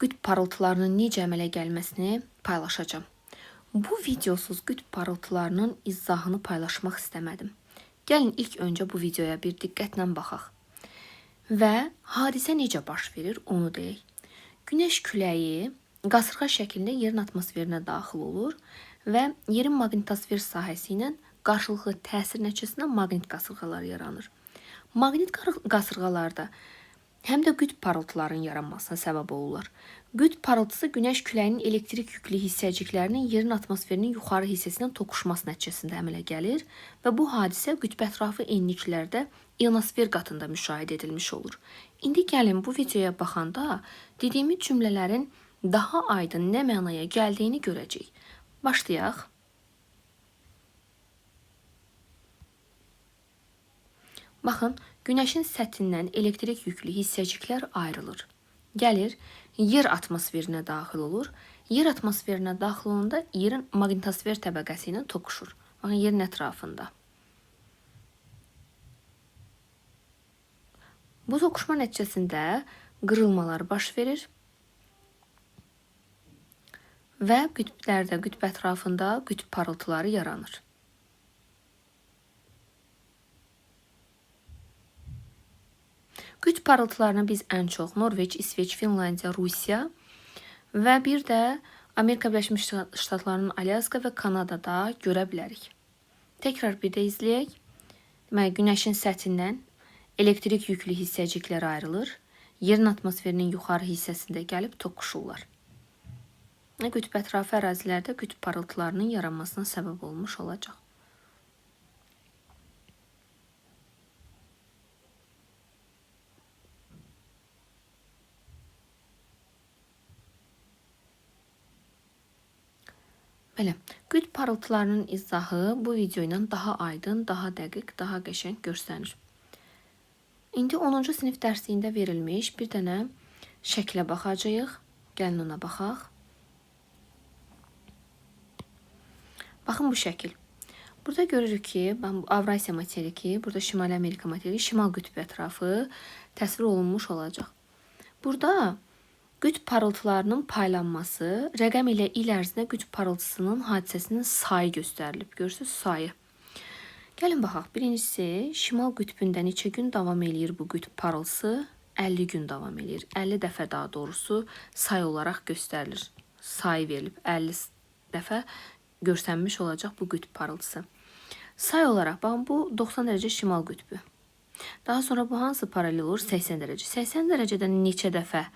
qütb parıltılarının necə əmələ gəlməsini paylaşacağım. Bu videosuz qütb parıltılarının izahını paylaşmaq istəmədim. Gəlin ilk öncə bu videoya bir diqqətlə baxaq. Və hadisə necə baş verir onu deyək. Günəş küləyi qasırğa şəklində yerin atmosferinə daxil olur və yerin maqnitosfer sahəsi ilə qarşılıqlı təsir nəticəsində maqnit qasırğalar yaranır. Maqnit qasırğalarda həm də qütb parıltılarının yaranmasına səbəb olurlar. Qütb parıltısı günəş küləyinin elektrik yüklü hissəciklərinin yerin atmosferinin yuxarı hissəsindən toqquşması nəticəsində əmələ gəlir və bu hadisə qütb ətrafı enliklərdə ionosfer qatında müşahidə edilmiş olur. İndi gəlin bu videoya baxanda dediyimiz cümlələrin daha aydın nə mənaya gəldiyini görəcəyik. Başlayaq. Baxın, günəşin səthindən elektrik yüklü hissəciklər ayrılır. Gəlir, yer atmosferinə daxil olur. Yer atmosferinə daxil olanda yerin maqnitosfer təbəqəsi ilə toqquşur. Baxın, yerin ətrafında. Bu toqquşma nəticəsində qırılmalar baş verir və qütblərdə, qütb ətrafında qütb parıltıları yaranır. Qütb parıltılarını biz ən çox Norveç, İsveç, Finlandiya, Rusiya və bir də Amerika Birləşmiş Ştatlarının Alyaska və Kanadada görə bilərik. Təkrar bir də izləyək. Deməli, günəşin səthindən elektrik yüklü hissəciklər ayrılır. Yerin atmosferinin yuxarı hissəsində gəlib toqquşurlar. Qütb ətrafı ərazilərdə qütb parıltılarının yaranmasına səbəb olmuş olacaq. Belə, qütb parıltılarının izahı bu video ilə daha aydın, daha dəqiq, daha qəşəng görsənir. İndi 10-cu sinif dərsliyində verilmiş bir dənə şəklə baxacağıq. Gəlin ona baxaq. Baxın bu şəkil. Burada görürük ki, Avrasiya materiki, burada Şimali Amerika materiki, Şimal qütb ətrafı təsvir olunmuş olacaq. Burada qütb parıltılarının paylanması rəqəm ilə il ərzində qütb parıltısının hadisəsinin sayı göstərilib. Görürsünüz, sayı. Gəlin baxaq. Birincisi, Şimal qütbündə neçə gün davam eləyir bu qütb parıltısı? 50 gün davam eləyir. 50 dəfə daha doğrusu say olaraq göstərilir. Sayı verilib. 50 dəfə görsənmiş olacaq bu qütb parıltısı. Say olaraq, baxın, bu 90 dərəcə şimal qütbü. Daha sonra bu hansı paralel olur? 80 dərəcə. 80 dərəcədən neçə dəfə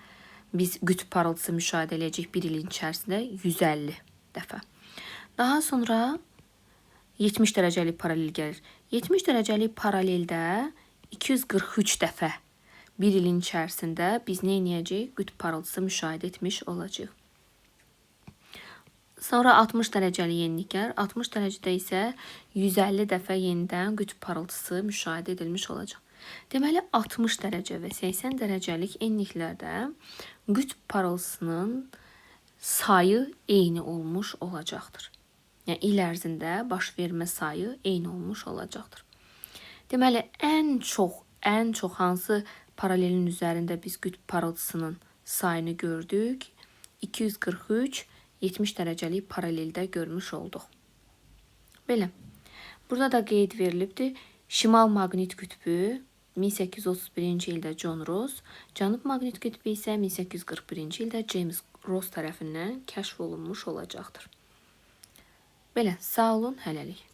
biz qütb parıltısı müşahidə edəcəyik bir ilin içərisində? 150 dəfə. Daha sonra 70 dərəcəlik paralel gəlir. 70 dərəcəlik paraleldə 243 dəfə bir ilin içərisində biz nə edəcəyik? Qütb parıltısı müşahidə etmiş olacaq. Sonra 60 dərəcəli yenilik gəlir. 60 dərəcədə isə 150 dəfə yenidən qütb parıltısı müşahidə edilmiş olacaq. Deməli, 60 dərəcə və 80 dərəcəlik enliklərdə qütb parıltısının sayı eyni olmuş olacaqdır. Yəni, il ərzində baş vermə sayı eyni olmuş olacaqdır. Deməli, ən çox hansı paralelin üzərində biz qütb parıltısının sayını gördük? 243, 70 dərəcəlik paraleldə görmüş olduq. Belə, burada da qeyd verilibdir. Şimal maqnit qütbü 1831-ci ildə John Ross, Cənub maqnit qütbü isə 1841-ci ildə James Ross tərəfindən kəşf olunmuş olacaqdır. Belə, sağ olun, hələlik.